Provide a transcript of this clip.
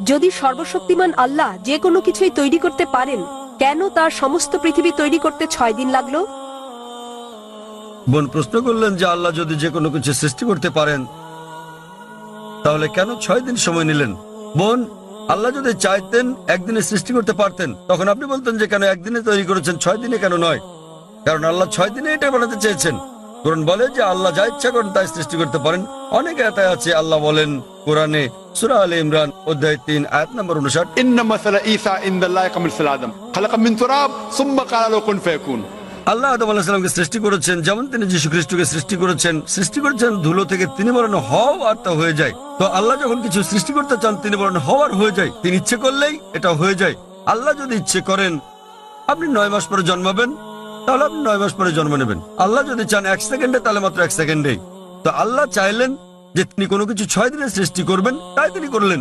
যদি সর্বশক্তিমান আল্লাহ যে কোনো কিছুই তৈরি করতে পারেন, কেন তার সমস্ত পৃথিবী তৈরি করতে 6 দিন লাগলো? বোন প্রশ্ন করলেন যে আল্লাহ যদি যে কোনো কিছু সৃষ্টি করতে পারেন তাহলে কেন 6 দিন সময় নিলেন। বোন, আল্লাহ যদি চাইতেন একদিনে সৃষ্টি করতে পারতেন, তখন আপনি বলতেন যে কেন একদিনে তৈরি করেছেন, 6 দিনে কেন নয়? কারণ আল্লাহ 6 দিনে এটা বানাতে চেয়েছেন। কোরআন বলে যে আল্লাহ যা ইচ্ছা করেন তাই সৃষ্টি করতে পারেন। অনেক আয়াতে আছে, আল্লাহ বলেন কোরআনে সূরা আলে ইমরান অধ্যায় 3 আয়াত নম্বর 59, إن مثل عيسى عند الله كمثل آدم خلق من تراب ثم قال له كن فيكون। আল্লাহ আদম আলাইহিস সালামকে সৃষ্টি করেছেন যেমন তিনি যীশু খ্রিস্টকে সৃষ্টি করেছেন ধুলো থেকে, তিনি বলেন হও আর তা হয়ে যায়। তো আল্লাহ যখন কিছু সৃষ্টি করতে চান তিনি বলেন হও আর হয়ে যায়। তিনি ইচ্ছে করলেই এটা হয়ে যায়। আল্লাহ যদি ইচ্ছে করেন আপনি 9 মাস পরে জন্মাবেন, তাহলে আপনি 9 মাস পরে জন্ম নেবেন। আল্লাহ যদি চান 1 সেকেন্ডে, তাহলে মাত্র 1 সেকেন্ডেই। তো আল্লাহ চাইলেন যে তিনি কোনো কিছু 6 দিনে সৃষ্টি করবেন, তাই তিনি করলেন।